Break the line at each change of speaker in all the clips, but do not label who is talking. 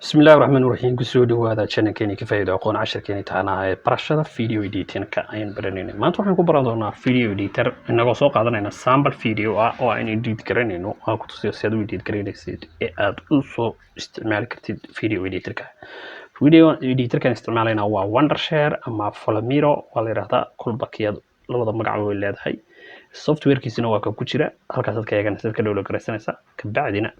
بسم الله الرحمن الرحيم كسو dhawaada channelkeeni ka faa'iido aqoon casharkeeni taana ee barashada video editing-ka ayaan baranayna maanta waxaan ku baran doonaa video editor inagoo soo qaadanayna sample video oo aan edit garanayno oo ku tusiyo sida uu edit garanaysid ee aad u soo isticmaali kartid video editor-kan isticmaalayna waa Wondershare ama Filmora waa la yiraahdaa kulbakiyad labada magac way leedahay software-kiisuna waa ka ku jira halkaas aad ka eeganaysid ka download garaysanaysa ka bacdina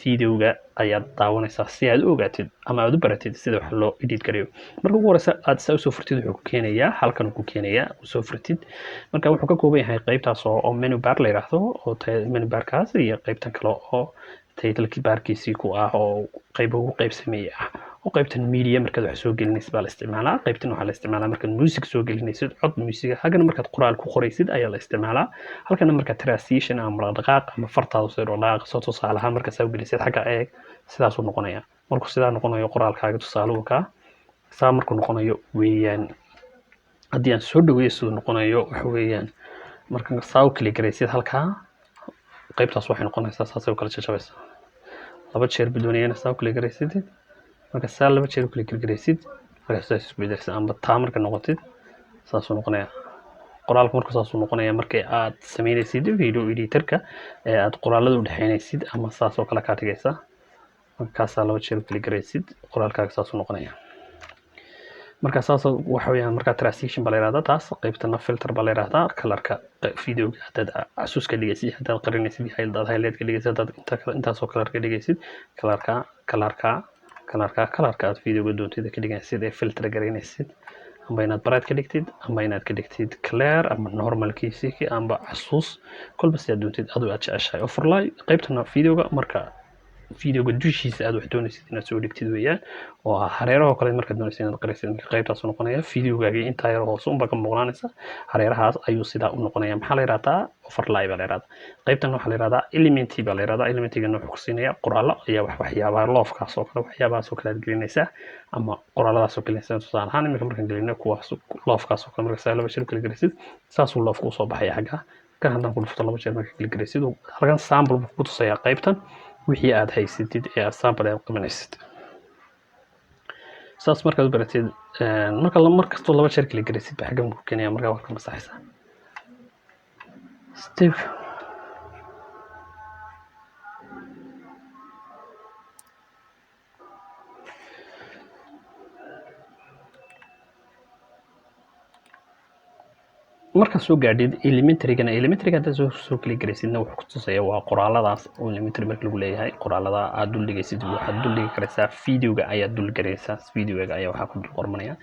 videoga ayaad daawanaysaa si aad u ogaatid ama aad u baratid sida wax loo edit gareeyo marka ugu horeysa aad soo furtid wuxuu ku keenayaa halkan ku keenayaa soo furtid marka wuxuu ka kooban yahay qaybtaas oo menu bar la yiraahdo oo menu barkaas iyo qaybtan kale oo title barkiisii ku ah oo qayb ugu qaybsameeyay ah oo qaybtan media markaad wax soo gelinaysid baa la isticmaalaa qaybtan waxa la isticmaalaa markaad music soo gelinaysid cod music hagan markaad qoraal ku qoraysid ayaa la isticmaalaa halkan markaad transition ama dhaqaaq ama fartaada soo dhaqaaq soo tusaalaha markaad soo gelisid xagga eeg sidaas uu noqonayaa markuu sidaa noqonayo qoraalkaaga tusaalaha ka saa markuu noqonayo weeyaan haddii aan soo dhaweeyo sidoo noqonayo waxa weeyaan marka saa u kala garaysid halka qaybtaas waxay noqonaysaa saas oo kala jajabaysa laba jeer bidoonayna saa u kala garaysid marka saa laba jeer u kala gargaraysid marka saas isku bedelsan ama taa marka noqotid saas uu noqonayaa qoraalku marka saas uu noqonayaa marka aad sameynaysid video editor-ka ee aad qoraalada u dhaxaynaysid ama saas oo kala ka dhigaysa marka saa laba jeer u kala garaysid qoraalkaaga saas uu noqonayaa marka saas waxa weeyaan marka transition baa la yiraahdaa taas qaybtana filter baa la yiraahdaa colorka videoga hadaad xasuuska dhigaysid hadaad qarinaysid highlight ka dhigaysid hadaad intaas oo color ka dhigaysid colorka aad videoga doontida ka dhigaysid ee filter gareynaysid ama inaad bright ka dhigtid ama inaad ka dhigtid clear ama normal kiisii ama xasuus kolba si aad doontid aad jeceshahay overlay qaybtana videoga marka videoga dushiisa aad wax doonaysid inaad soo dhigtid weeyaan oo hareeraha kale markaad doonaysid inaad qarisid qaybtaas uu noqonayaa videogaagi inta yar hoos u ka muuqanaysa hareerahaas ayuu sidaa u noqonayaa maxaa la yiraahdaa overlay baa la yiraahdaa qaybtan waxa la yiraahdaa element baa la yiraahdaa elementiga wuxuu ku siinayaa qoraallo ayaa waxyaabaha loofkaas oo kale waxyaabahaas oo kale aad gelinaysaa ama qoraaladaas oo kale tusaale ahaan imika markaan gelino kuwaas loofkaas oo kale marka saa laba jeer kala gelisid saas uu loofku soo baxaya xagga kan haddaan ku dhufto laba jeer marka kala gelisid halkan sample buu ku tusayaa qaybtan wixii aad haysatid ee sample aad qabanaysid saas markaad u baratid markastoo laba jeer kala gelisid baa xaggan ku keenaya markaa wax ka masaxaysa step marka soo gaadhid elementary-ga hadda soo kala garaysidna wuxuu ku tusayaa waa qoraaladaas oo elementary marka lagu leeyahay qoraalada aad dul dhigaysid waxaad dul dhigi karaysaa videoga ayaad dul garaysaa videoga ayaa waxaa ku dul qormanaya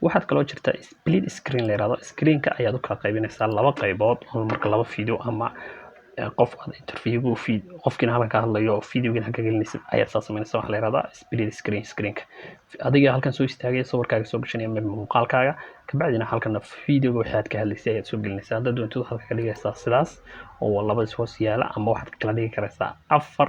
waxaad kaloo jirta split screen la yiraahdo screen-ka ayaad u kala qaybinaysaa laba qaybood oo marka laba video ama qof aad interview qofkina halkan ka hadlayo videogan halka gelinaysid ayaa saa sameynaysaa waxa la yiraahdaa split screen-ka adiga halkan soo istaagay sawirkaaga soo gashanaya muuqaalkaaga ka bacdina halkan videoga waxaad ka hadlaysay ayaad soo gelinaysaa hadda doonto halka ka dhigaysaa sidaas oo labada hoos yaala ama waxaad kala dhigi karaysaa afar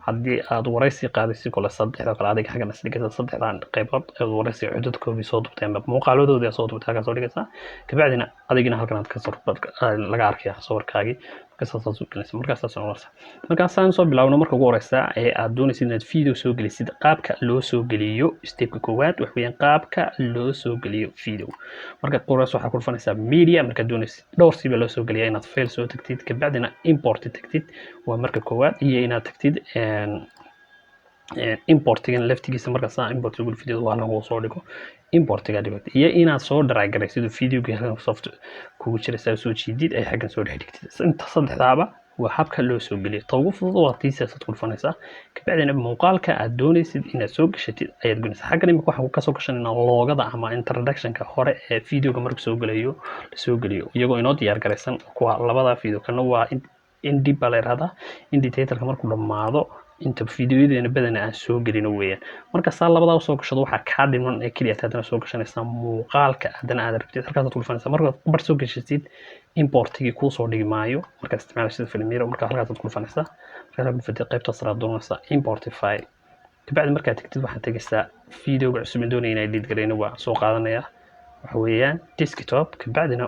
haddii aad waraysi qaadaysid kale saddexda kale adiga xaggan is dhigaysaa saddexdan qaybood ee waraysi codadkoodii soo dubtay ama muuqaaladoodii soo dubtay halka soo dhigaysaa ka bacdina adigina halkan aad ka soo laga arkaya sawirkaagii markaas markaasaan soo bilaawno marka ugu horeysa ee aad doonaysid inaad video soo gelisid qaabka loo soo geliyo stepka koowaad wax weeyaan qaabka loo soo geliyo video marka qoraas waxa ku dhufanaysaa media marka doonaysid dhowr siba loo soo geliyaa inaad file soo tagtid ka bacdina import tagtid waa marka koowaad iyo inaad tagtid importigan laftigiisa marka saa import ugu video waa lagu soo dhigo importiga dhigto iyo inaad soo drag garaysid videoga soft kugu jira soo jiidid ay xaggan soo dhigtid inta saddexdaaba waa habka loo soo geliyo tawgu fudud waa tiisaad ku dhufanaysaa ka bacdina muuqaalka aad doonaysid inaad soo gashatid ayaad goynaysaa xaggan imika waxaan ka soo gashanayna loogada ama introduction-ka hore ee videoga marka soo galayo la soo geliyo iyagoo inoo diyaar garaysan kuwa labada video kana waa indie baa la yiraahdaa indie title-ka markuu dhamaado inta videoyadeena badana aan soo gelino weeyaan marka saa labadaa soo gashado waxa ka dhiman ee kaliya aad soo gashanaysaa muuqaalka adana aad rabtid halkaas aad ku dhufanaysaa marka bar soo gashatid importigi ku soo dhigi maayo marka isticmaalashada Filmora marka halkaas aad ku dhufanaysaa marka aad dhufatid qaybta sare doonaysaa import file kabacdi marka aad tagtid waxaad tagaysaa videoga cusub doonayna edit gareyna waa soo qaadanaya waxa weeyaan desktop kabacdina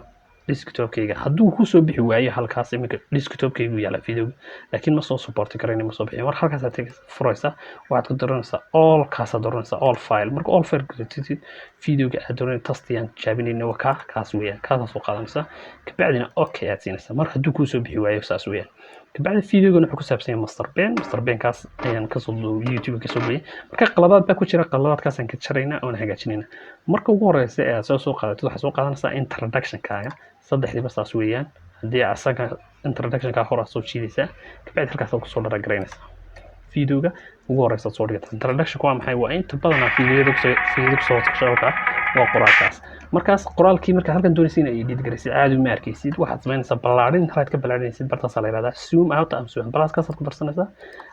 desktopkayga hadduu ku soo bixi waayo halkaas iminka desktopkaygu yaala videoga laakiin ma soo support karayn ma soo bixin mar halkaas aad furaysaa waxaad ku dooranaysaa all kaas aad dooranaysaa all file marka all file galatid videoga aad dooranaysaa tastiyaan jaabinayna waa kaas weeyaan kaas soo qaadanaysaa kabacdina okay aad siinaysaa mar hadduu ku soo bixi waayo saas weeyaan kabacdi videogan wuxuu ku saabsan yahay master pen kaas ayaan ka soo youtube ka soo geeyay marka qaladaad baa ku jira qaladaadkaas aan ka jarayna oo hagaajinayna marka ugu horeysa ee soo qaadato waxaad soo qaadanaysaa introduction kaaga saddexdiiba saas weeyaan haddii asaga introduction ka hor soo jiidaysaa kabacdi halkaas aad ku soo dharagraynaysaa videoga ugu horeysa soo dhigata introduction waa maxay waa inta badan videoda soo socda waa qoraalkaas markaas qoraalkii marka halkan doonaysiin ay edit garaysid aad u maarkaysid waxaad sameynaysaa ballaarin halaad ka ballaarinaysid bartaas la yiraahdaa zoom out am zoom balaaskaas aad ku darsanaysaa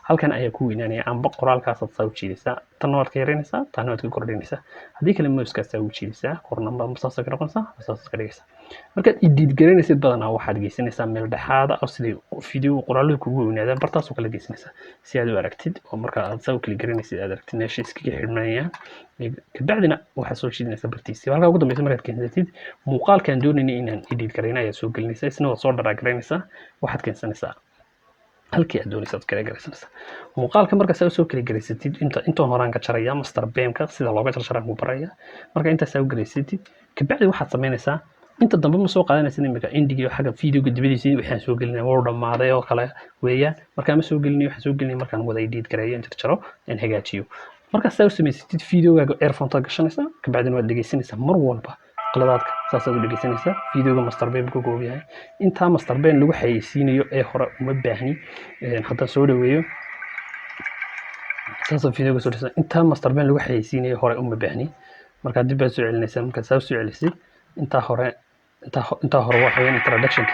halkan ayaa ku weynaanaya amba qoraalkaas aad soo jiidaysaa tan waad ka yareynaysaa tan waad ka kordhinaysaa haddii kale mouse-kaas aad u jiidaysaa kornamba masaas ka noqonaysaa masaas ka dhigaysaa marka edit garanaysid badanaa waxaad geysanaysaa meel dhexaada oo sidii video qoraalada kugu weynaadaan bartaas oo kala geysanaysaa si aad u aragtid oo marka aad soo kala garanaysid aad aragtid meesha iskaga xidhmayaan kabacdina waxaad soo jiidanaysaa bartiisa halka ugu dambaysa markaad keensatid muuqaalkan doonaynay inaan edit garayna ayaad soo gelinaysaa isna waad soo dharaagaraynaysaa waxaad keensanaysaa halkii aad doonaysaad kala garaysanaysaa muuqaalka markaas aad soo kala garaysatid inta horaan ka jaraya master pen-ka sida looga jarjaraan ku baraya marka intaas aad garaysatid kabacdi waxaad sameynaysaa inta dambe ma soo qaadanaysid imika indigiyo xagga videoga dibadiisa waxaan soo gelinay waa dhamaaday oo kale weeyaan marka ma soo gelinay waxaan soo gelinay markaan wada edit gareeyo inta jaro in hagaajiyo marka saw sameysatid videoga earphone gashanaysaa kabacdina waad dhageysanaysaa mar walba qaladaadka saas aad u dhageysanaysaa videoga master pen ku goob yahay inta master pen lagu xayeysiinayo ee hore uma baahni hadda soo dhaweeyo saas videoga soo dhigay inta master pen lagu xayeysiinayo hore uma baahni marka dib baad soo celinaysaa marka saw soo celisay inta hore waxa weyn introduction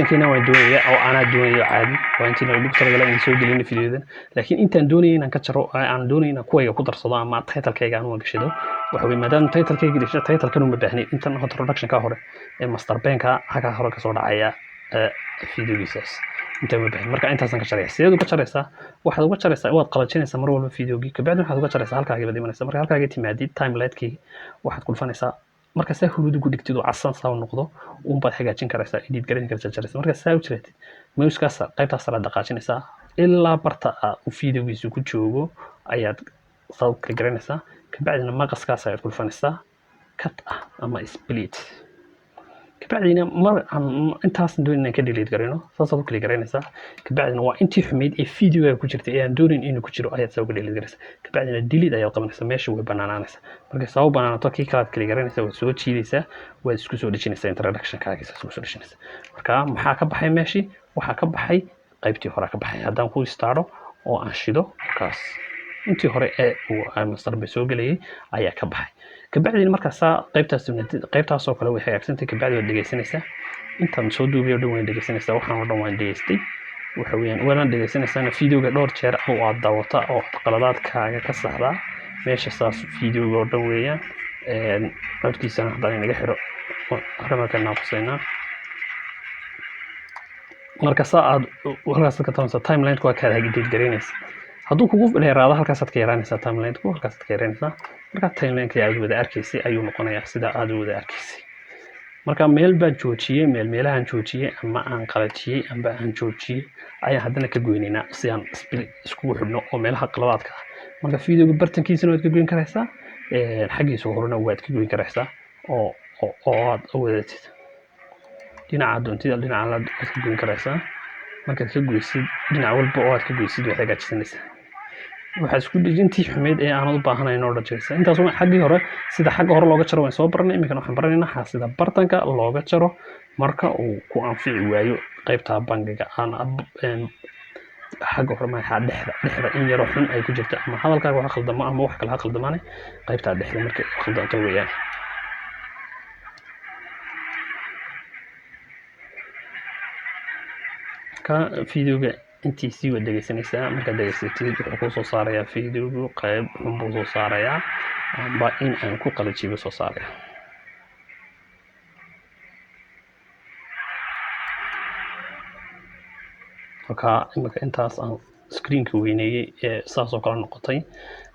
keena waan doonaya oo ana doonayo caadi waa intii lagu talagalay in soo gelin videodan laakiin intaan doonayay inaan ka jaro aan doonayay inaan kuwayga ku darsado ama title-kayga aan u gashado waxa weyn maadaama title-kayga dhashay title-kan uma baahnayn intaan introduction ka hore ee master pen-ka halka hore ka soo dhacaya videogiisaas inta ma baahan marka intaasan ka jaraysaa sidoo ka jaraysaa waxaad uga jaraysaa waad qalajinaysaa mar walba videogii kabacdi waxaad uga jaraysaa halkaaga badimanaysaa marka halkaaga timaadid timeline-kii waxaad kulfanaysaa marka saa huruudu ku dhigtid oo casan saa noqdo uun baad hagaajin karaysaa edit gareyn karaysaa jaraysaa marka saa u jiratid mouse-kaas qaybtaas la dhaqaajinaysaa ilaa barta uu videogiisu ku joogo ayaad saa u kala garanaysaa kabacdina maqaskaas ayaad kulfanaysaa cut ama split kabacdina mar intaas doonayna ka delete gareyno saas aad kala garanaysaa kabacdina waa intii xumeyd ee videoga ku jirtay ee aan doonayn inuu ku jiro ayaad soo delete garaysaa kabacdina delete ayaad qabanaysaa meesha way banaanaanaysaa marka soo banaanato kii kala kala garanaysaa waad soo jiidaysaa waad isku soo dhajinaysaa introduction-kaaga isku soo dhajinaysaa marka maxaa ka baxay meeshii waxaa ka baxay qaybtii hore ka baxay haddaan ku istaaro oo aan shido kaas intii hore ee uu master pen soo gelayay ayaa ka baxay kabacdina markaas qaybtaas oo kale way hagaagsantay kabacdi waad dhageysanaysaa intaan soo duubiyo dhan waan dhageysanaysaa waxaan oo dhan waan dhageystay waxa weeyaan waana dhageysanaysaa videoga dhowr jeer oo aad daawata oo qaladaadkaaga ka saxdaa meesha saas videoga oo dhan weeyaan codkiisana haddaan inaga xiro arrimaha naaqusayna marka saa aad halkaas ka taansa timeline-ku waa kaada edit gareynaysaa hadduu kugu dheeraado halkaas aad ka yaraanaysaa timeline-ku halkaas aad ka yaraanaysaa marka timeline-ka aad wada arkaysay ayuu noqonayaa sida aad wada arkaysay marka meel baan joojiyay meelahan joojiyay ama aan qalajiyay amba aan joojiyay ayaan haddana ka goynaynaa si aan iskugu xidhno oo meelaha qaladaadka marka videoga bartankiisana waad ka goyn karaysaa xaggiisa horena waad ka goyn karaysaa oo aad wadatid dhinaca doontida dhinaca la ka goyn karaysaa markaad ka goysid dhinac walba oo aad ka goysid waxaad hagaajisanaysaa waxaad isku dhijintii xumeyd ee aanad u baahanayn oo dhajaysa intaas waa xaggii hore sida xagga hore looga jaro waan soo baranay iminkan waxaan baranaynaa sida bartanka looga jaro marka uu ku anfici waayo qaybta bangiga aan xagga hore maxaa dhexda in yaro xun ay ku jirto ama hadalkaaga wax khaldamo ama wax kale ha khaldamaane qaybta dhexda markay khaldanto weeyaan ka videoga intii sii wada dhageysanaysaa markaad dhageysatid wuxuu kuu soo saarayaa videogu qayb xun buu soo saarayaa amba in aan ku qalajiyo soo saaraya marka imika intaas aan screen-ka weyneeyay ee saas oo kale noqotay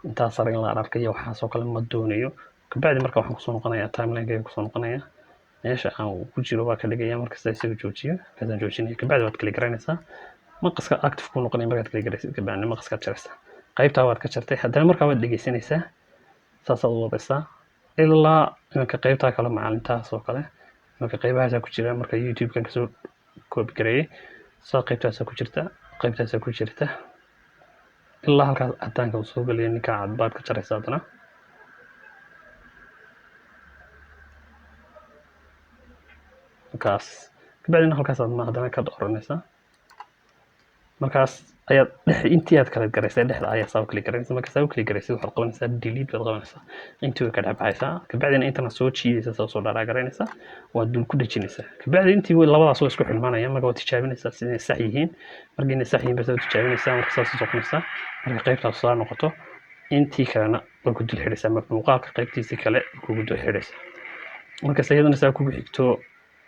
intaas sare in la arkayo waxaas oo kale ma doonayo kabacdi marka waxaan kusoo noqonayaa timeline-kayga kusoo noqonayaa meesha aan ku jiro waa ka dhigaya markasta isaga joojiyo kaasaan joojinaya kabacdi waad kala garanaysaa maqaska active ku noqonaya markaad kala garaysid kabacdi maqaskaad jaraysaa qaybtaa waad ka jartay haddana markaa waad dhegeysanaysaa saasaad u wadaysaa ilaa imanka qaybtaa kale macalintaas oo kale imanka qaybahaasaa ku jira marka youtube-kan kasoo koobi gareeyay saa qaybtaasaa ku jirta ilaa halkaas cadaanka uu soo gelaya ninkaa cadbaad ka jaraysa haddana markaas kabacdina halkaasaad haddana ka dooranaysaa markaas ayaad intii aad kala garaysay dhexda ayaa saa u kala garanaysa marka saa u kala garaysay waxaad qabanaysaa delete baad qabanaysaa intii way ka dhexbaxaysaa kabacdina intana soo jiidaysa soo dharaa garanaysaa waad dul ku dhejinaysaa kabacdi intii labadaas waa isku xilmaanaya marka waad tijaabinaysaa siday sax yihiin marka inay sax yihiin baad tijaabinaysaa marka saas soconaysaa marka qaybtaas saa noqoto intii kalena waa ku dul xidhaysaa marka muuqaalka qaybtiisii kale kugu dul xidhaysaa markaas iyadana saa kugu xigto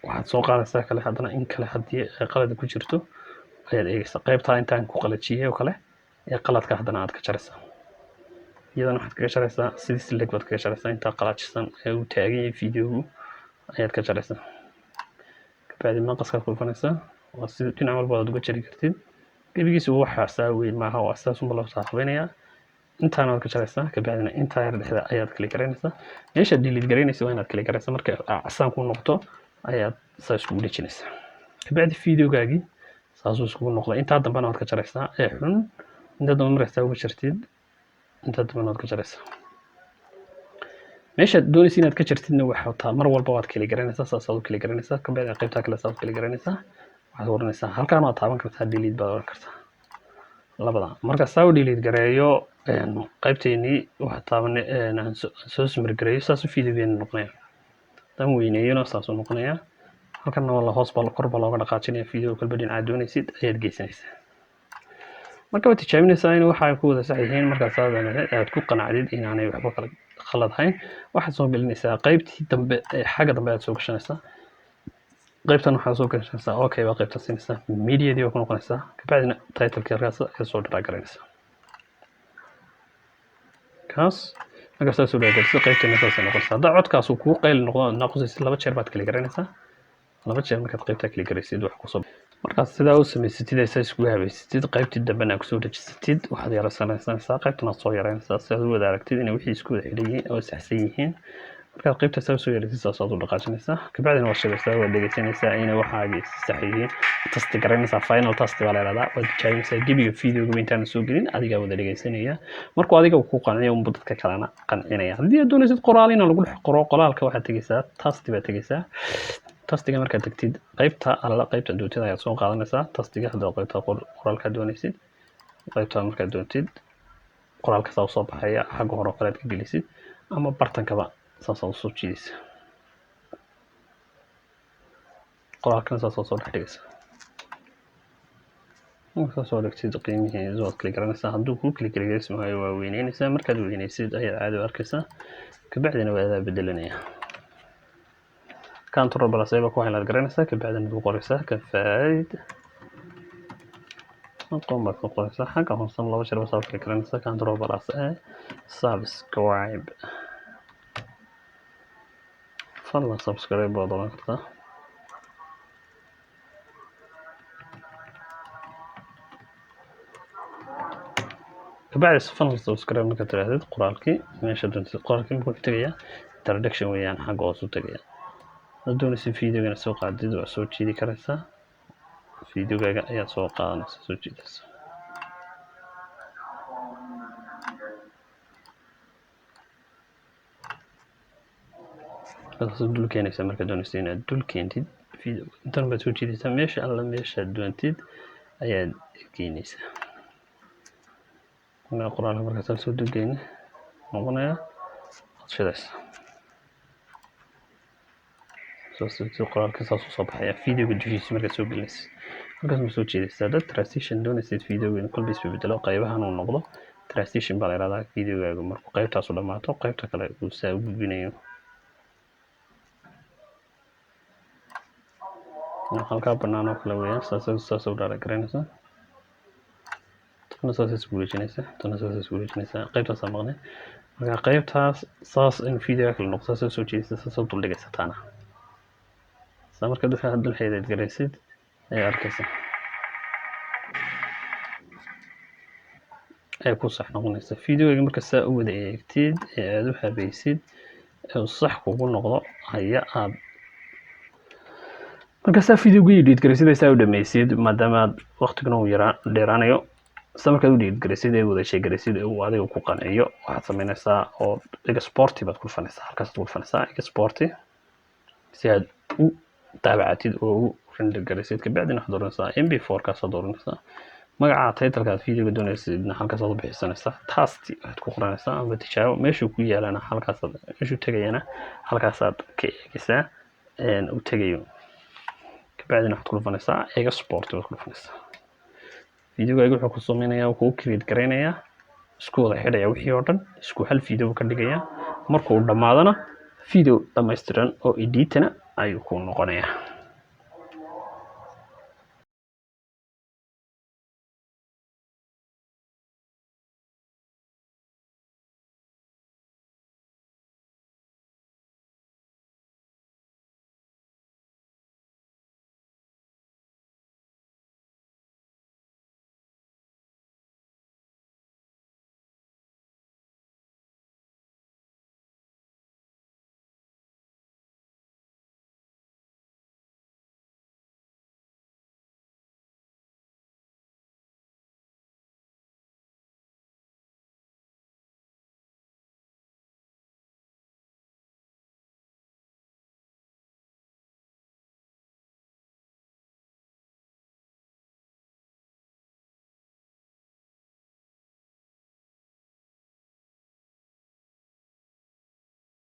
waxaad soo qaadaysaa kale haddana in kale haddii ay qalad ku jirto ayaad eegaysaa qaybtaa intaan ku qalajiyay oo kale ee qaladka haddana aad ka jaraysaa iyadana waxaad kaga jaraysaa sidii sileg baad kaga jaraysaa intaa qalaajisan ee uu taagan yahay videogu ayaad ka jaraysaa kabacdi maqaskaad kulfanaysaa waa sida dhinac walba aad uga jari kartid gebigiisu waxa saa weyn maaha waa sidaas unba loo saaxibinayaa intaana waad ka jaraysaa kabacdina intaa yar dhexda ayaad kala garanaysaa meesha delete garanaysa waa inaad kala garaysaa marka casaan ku noqoto ayaad saa iskugu dhejinaysaa kabacdi videogaagii saasuu iskugu noqday intaa dambena waad ka jaraysaa ee xun intaa dambe markasta uga jartid intaa dambena waad ka jaraysaa meeshaad doonaysa inaad ka jartidna waxaa taa mar walba waad kala garanaysaa saasaad u kala garanaysaa kabacdi qaybtaa kale saad kala garanaysaa waxaad oranaysaa halkaan waad taaban kartaa delete baad oran kartaa labada marka saa u delete gareeyo qaybteennii waxaa taabanay aan soo sumir gareeyo saasuu videogeena noqonaya dan weyneeyona saasuu noqonaya halkana waa la hoos baa kor baa looga dhaqaajinaya video kalba dhinaca doonaysid ayaad geysanaysaa marka waad tijaabinaysaa in waxa ku wada sax yihiin markaas aad ku qanacdid inaanay waxba kala khalad ahayn waxaad soo gelinaysaa qaybtii dambe ee xagga dambe aad soo gashanaysaa qaybtan waxaad soo gashanaysaa okay waa qaybta siinaysaa mediadii waa ku noqonaysaa kabacdina titlekii halkaas ayaad soo dharaa garanaysaa kaas markaas soo dharaa garanaysaa qaybteena saas noqonaysaa haddaa codkaas uu kuu qayl noqonaysa laba jeer baad kala garanaysaa laba jeer markaad qaybtaa kala garaysid wax kusoo markaad sidaa u samaysatid ay saa iskugu habaysatid qaybtii dambena kusoo dhejisatid waxaad yaraysanaysaa qaybtan aad soo yaraynaysaa si aad u wada aragtid inay wixii isku wada xidhan yihiin oo saxsan yihiin markaad qaybta saa usoo yaraysid saasaad u dhaqaajinaysaa kabacdina waad shidaysaa waad dhegeysanaysaa inay waxaagii sax yihiin tasti garanaysaa final tasti baa la yidhahdaa waad tijaabinaysaa gebiga videoga intaana soo gelin adigaa wada dhegeysanaya markuu adiga ku qanciyo unba dadka kalena qancinaya haddii aad doonaysid qoraal in lagu dhex qoro qoraalka waxaad tegeysaa tasti baad tegeysaa tastiga markaad tagtid qaybta alla qaybta doontida ayaad soo qaadanaysaa tastiga hadda qaybta qoraalka doonaysid qaybta markaad doontid qoraalka saa soo baxaya xagga hore kale aad ka gelisid ama bartankaba saas u soo jiidaysaa qoraalkan saas soo dhex dhigaysaa markaad soo dhigtid qiimihiisa waad kala garanaysaa hadduu kuu kala gargarismayo waa weyneynaysaa markaad weynaysid ayaad caadi u arkaysaa kabacdina waa adaa bedelanaya control plus ayba ku haylaad garanaysaa kabacdina aad ku qoraysaa kafaa'id aqoon baad ku qoraysaa xagga hoosan laba jeer baad kala garanaysaa control plus subscribe fadlan subscribe baad oran kartaa kabacdi fadlan subscribe markaad tirahdid qoraalkii meesha doontid qoraalkii markuu tegayaa introduction weeyaan xagga hoos u tegaya haddaad doonaysid videogana soo qaadid waa soo jiidi karaysaa videogaaga ayaad soo qaadanaysaa soo jiidaysaa dul keenaysaa markaad doonaysid inaad dul keentid video intan baad soo jiidaysaa meesha alla meeshaad doontid ayaad geynaysaa qoraalka markaas soo dulgeyna noqonaya waad shidaysaa qoraalka saas soo baxaya videoga dushiisa markaad soo gelinaysid halkaas ma soo jeedaysaa dad transition doonaysid videoga in kolba isbedelo qaybahan uu noqdo transition baa la yidhahdaa videogaaga markuu qaybtaas u dhammaato qaybta kale uu saa u gudbinayo halkaa bannaan oo kale weeyaan saas u dhaara garanaysaa tana saas isku wareejinaysaa tana saas isku wareejinaysaa qaybtaas aan maqnay marka qaybtaas saas in videoga kale noqdo saas soo jeedaysaa saas u dul dhigaysaa taana marka dadka hadda waxay edit garaysid ay arkaysaa ay ku sax noqonaysa videoga marka saa u wada eegtid ee aad u habaysid ee sax kugu noqdo ayaa aad marka saa videoga edit garaysid ay saa u dhamaysid maadaama waqtiguna uu dheeraanayo markaad u edit garaysid ee wada shay garaysid uu adiga ku qanciyo waxaad samaynaysaa oo export baad ku dhufanaysaa halkaas ku dhufanaysaa export si aad u daabacatid oo u render garaysid kabacdina waxaad dooranaysaa mp4 kaas dooranaysaa magaca title-ka videoga doonaysidna halkaas aad u bixinaysaa test waxaad ku qoranaysaa ama tijaabo meeshuu ku yaalana halkaas meeshuu tagayana halkaas aad ka eegaysaa u tagayo kabacdina waxaad ku dhufanaysaa export baad ku dhufanaysaa videoga wuxuu ku samaynayaa wuxuu create gareynayaa isku wada xidhaya wixii oo dhan isku hal video ka dhigaya markuu dhamaadana video dhammaystiran oo editana ayuu ku noqonayaa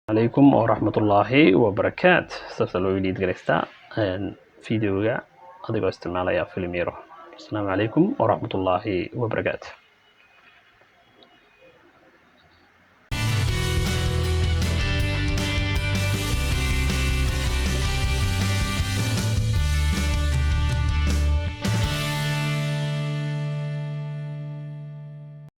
عليكم ورحمة الله وبركاته سأسألوا يديد قريستا فيديوغا أدقوا استعماليا فيلميرو السلام عليكم ورحمة الله وبركاته